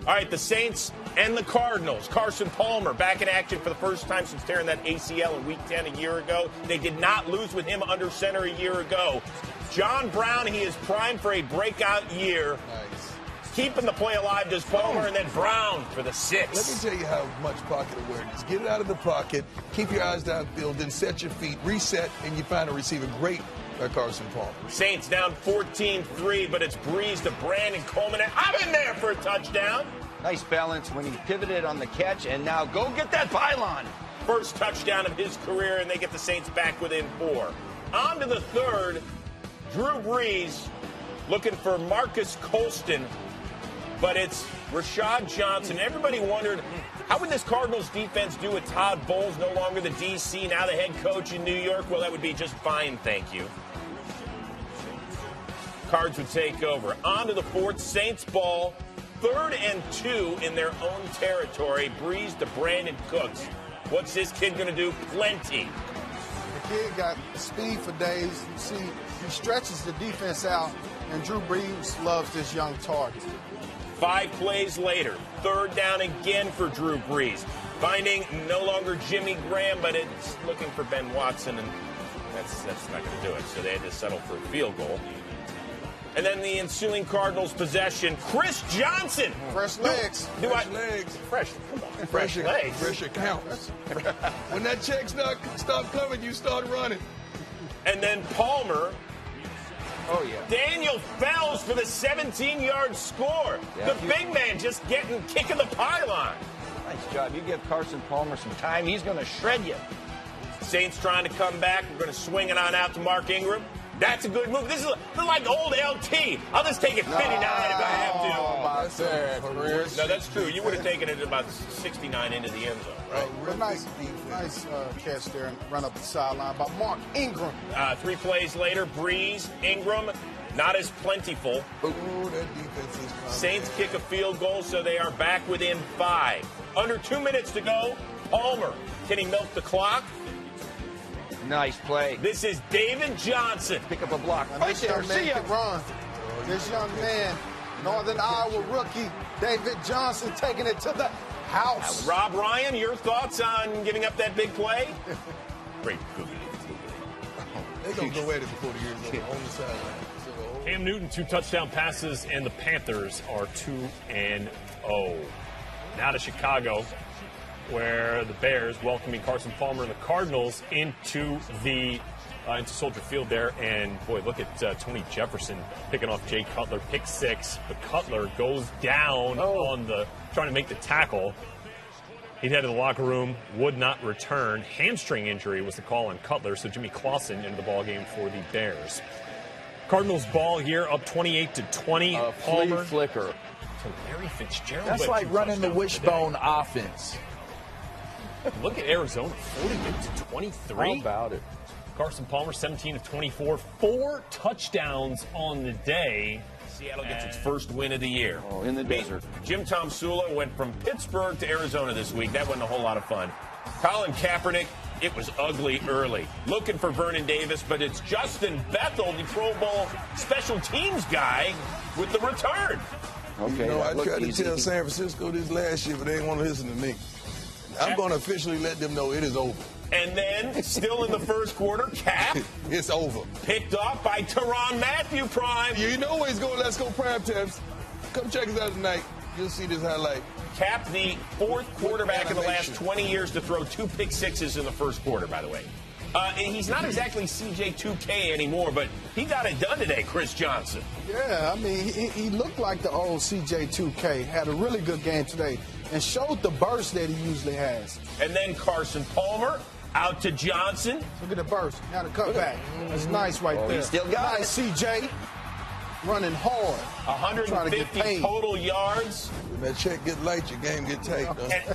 All right, the Saints and the Cardinals. Carson Palmer back in action for the first time since tearing that ACL in Week 10 a year ago. They did not lose with him under center a year ago. John Brown, he is primed for a breakout year. Nice. Keeping the play alive does Palmer, and then Brown for the 6. Let me tell you how much pocket awareness. Get it out of the pocket, keep your eyes downfield, then set your feet, reset, and you find a receiver. Great by Carson Palmer. Saints down 14-3, but it's Breeze to Brandon Coleman. I'm in there for a touchdown. Nice balance when he pivoted on the catch, and now go get that pylon. First touchdown of his career, and they get the Saints back within 4. On to the third. Drew Brees looking for Marcus Colston, but it's Rashad Johnson. Everybody wondered, how would this Cardinals defense do with Todd Bowles, no longer the DC, now the head coach in New York? Well, that would be just fine, thank you. Cards would take over. On to the fourth. Saints ball. 3rd and 2 in their own territory. Breeze to Brandon Cooks. What's this kid going to do? Plenty. The kid got speed for days. You see, he stretches the defense out, and Drew Brees loves this young target. 5 plays later, 3rd down again for Drew Brees. Finding no longer Jimmy Graham, but it's looking for Ben Watson, and that's not going to do it. So they had to settle for a field goal. And then the ensuing Cardinals possession, Chris Johnson. Fresh legs. Fresh legs. Fresh. Come on. Fresh legs. Fresh counts. When that check stop coming, you start running. And then Palmer. Oh, yeah. Daniel Fells for the 17-yard score. Yeah, the big man just kicking the pylon. Nice job. You give Carson Palmer some time, he's going to shred you. Saints trying to come back. We're going to swing it on out to Mark Ingram. That's a good move. This is like old LT. I'll just take it 59 if I have to. No, that's true. You would have taken it about 69 into the end zone, right? Nice catch there and run up the sideline by Mark Ingram. 3 plays later, Breeze, Ingram, not as plentiful. Ooh, that defense is Saints kick a field goal, so they are back within 5. Under 2 minutes to go. Palmer, can he milk the clock? Nice play. This is David Johnson. Pick up a block. And Right this there. young man See ya. can run. This young man, Northern Iowa rookie, David Johnson, taking it to the house. Rob Ryan, your thoughts on giving up that big play? Great. They're going to go at it before the year's over on the sideline. Cam Newton, 2 touchdown passes, and the Panthers are 2-0. Now to Chicago, where the Bears welcoming Carson Palmer and the Cardinals into Soldier Field there. And, boy, look at Tony Jefferson picking off Jay Cutler. Pick 6, but Cutler goes down trying to make the tackle. He'd head to the locker room, would not return. Hamstring injury was the call on Cutler, so Jimmy Clausen into the ballgame for the Bears. Cardinals ball here, up 28-20. Palmer flicker. So Larry Fitzgerald. That's like running the wishbone offense. Look at Arizona, 48-23. How about it? Carson Palmer, 17 of 24, 4 touchdowns on the day. Seattle gets its first win of the year. Oh, in the desert. Jim Tom Sula went from Pittsburgh to Arizona this week. That wasn't a whole lot of fun. Colin Kaepernick, it was ugly early. Looking for Vernon Davis, but it's Justin Bethel, the Pro Bowl special teams guy, with the return. You Okay, know, I look tried to easy. tell San Francisco this last year, but they didn't want to listen to me. I'm going to officially let them know it is over. And then, still in the first quarter, Cap It's over. picked off by Tyrann Mathieu Prime. You know where he's going. Let's go prime times. Come check us out tonight. You'll see this highlight. Cap, the 4th quarterback in the last 20 years to throw 2 pick sixes in the first quarter, by the way. And he's not exactly CJ2K anymore, but he got it done today, Chris Johnson. Yeah, I mean, he looked like the old CJ2K. Had a really good game today and showed the burst that he usually has. And then Carson Palmer out to Johnson. Look at the burst. Now the cutback. That's nice right there. He still got nice CJ. Running hard. Trying to get 150 paid. total yards. When that check get light, your game get tight.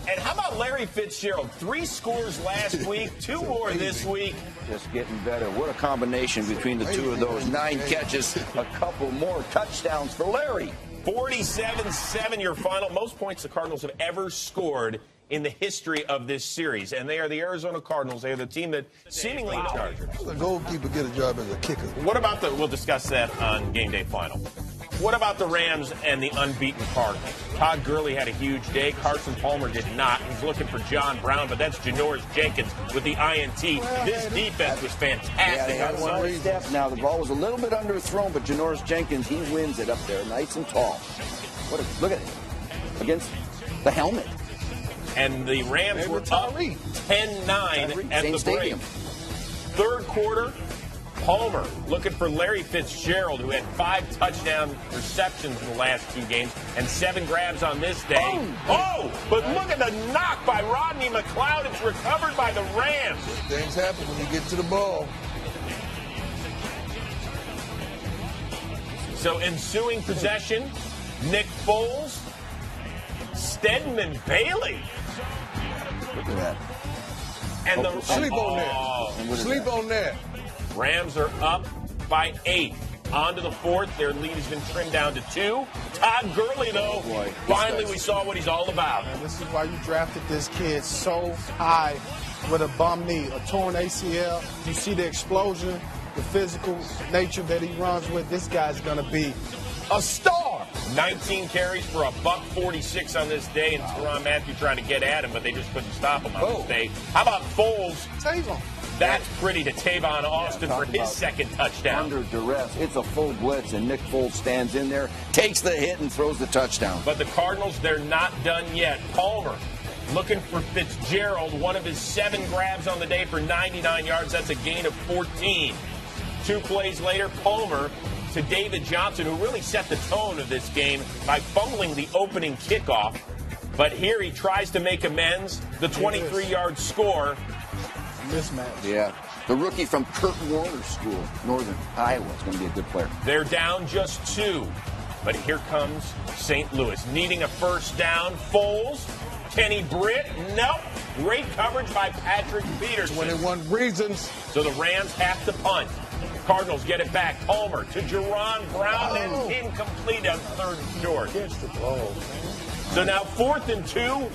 And how about Larry Fitzgerald? 3 scores last week, 2 more this week. Just getting better. What a combination between the two of those. 9 catches, a couple more touchdowns for Larry. 47-7 your final. Most points the Cardinals have ever scored in the history of this series. And they are the Arizona Cardinals. They are the team that seemingly Chargers. The goalkeeper get a job as a kicker. What about we'll discuss that on Game Day Final. What about the Rams and the unbeaten Cardinals? Todd Gurley had a huge day. Carson Palmer did not. He's looking for John Brown, but that's Janoris Jenkins with the INT. This defense was fantastic. Yeah, they had one step. Now, the ball was a little bit underthrown, but Janoris Jenkins, he wins it up there, nice and tall. Look at it. Against the helmet. And the Rams were up 10-9 at the break. Third quarter, Palmer looking for Larry Fitzgerald, who had 5 touchdown receptions in the last 2 games and 7 grabs on this day. But look at the knock by Rodney McLeod. It's recovered by the Rams. Things happen when you get to the ball. So ensuing possession, Nick Foles, Stedman Bailey. Look at that. And the Sleep on that. Sleep on that. Rams are up by 8. On to the fourth. Their lead has been trimmed down to 2. Todd Gurley, though, finally we saw what he's all about. And this is why you drafted this kid so high with a bum knee, a torn ACL. You see the explosion, the physical nature that he runs with. This guy's going to be a star. 19 carries for $146 on this day, and Tyrann Mathieu trying to get at him, but they just couldn't stop him on this day. How about Foles? Save him. That's pretty to Tavon Austin for his second touchdown. Under duress, it's a full blitz, and Nick Foles stands in there, takes the hit, and throws the touchdown. But the Cardinals, they're not done yet. Palmer looking for Fitzgerald, one of his 7 grabs on the day for 99 yards. That's a gain of 14. 2 plays later, Palmer to David Johnson, who really set the tone of this game by fumbling the opening kickoff. But here he tries to make amends. The 23-yard score. Mismatch. Yeah. The rookie from Kurt Warner's school, Northern Iowa, is going to be a good player. They're down just 2. But here comes St. Louis, needing a first down. Foles, Kenny Britt, nope. Great coverage by Patrick Peterson. 21 reasons. So the Rams have to punt. Cardinals get it back. Palmer to Jerron Brown and incomplete on 3rd and short. So now 4th and 2.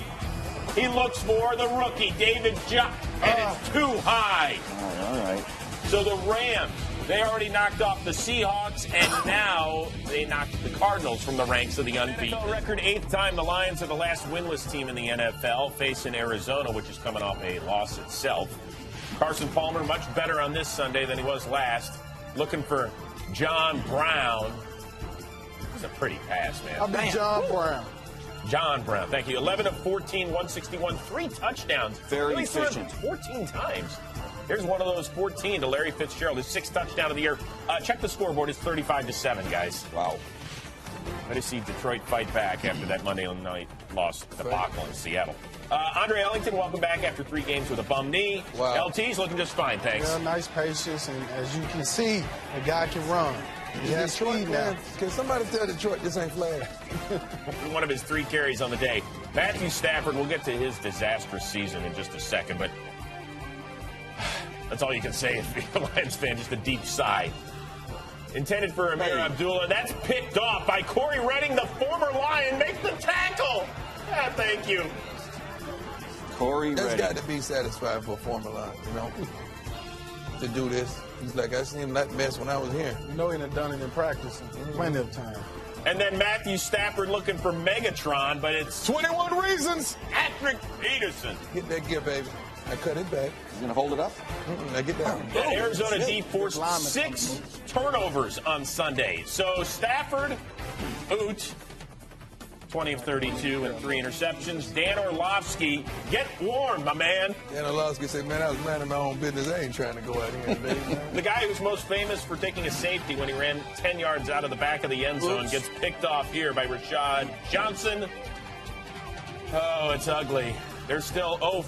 He looks for the rookie, David Johnson, and it's too high. All right. So the Rams, they already knocked off the Seahawks, and now they knocked the Cardinals from the ranks of the unbeaten. NFL record 8th time the Lions are the last winless team in the NFL, facing Arizona, which is coming off a loss itself. Carson Palmer much better on this Sunday than he was last. Looking for John Brown. It's a pretty pass, man. I'll be John Brown. John Brown, thank you. 11 of 14, 161, 3 touchdowns. Very efficient. 14 times. Here's one of those 14 to Larry Fitzgerald, his 6th touchdown of the year. Check the scoreboard. It's 35-7, guys. Wow. Let us see Detroit fight back after that Monday night loss debacle in Seattle. Andre Ellington, welcome back after 3 games with a bum knee. Wow. LT's looking just fine, thanks. Yeah, nice patience, and as you can see, the guy can run. He has speed now. Can somebody tell Detroit this ain't flag? One of his 3 carries on the day. Matthew Stafford, we'll get to his disastrous season in just a second, but that's all you can say if you're a Lions fan, just a deep sigh. Intended for Amir Abdullah. That's picked off by Corey Redding, the former Lion, makes the tackle. Ah, thank you. Corey That's Redding. got to be satisfying for a former line, to do this. He's like, I seen that mess when I was here. You know he done done it in practice plenty of time. And then Matthew Stafford looking for Megatron, but it's 21 reasons. Patrick Peterson. Get that gear, baby. I cut it back. He's going to hold it up? I get down. And Arizona D forced 6 turnovers on Sunday. So Stafford, 20 of 32 and 3 interceptions. Dan Orlovsky, get warm, my man. Dan Orlovsky said, man, I was minding my own business. I ain't trying to go out here today, man. The guy who's most famous for taking a safety when he ran 10 yards out of the back of the end zone gets picked off here by Rashad Johnson. Oh, it's ugly. They're still 0 for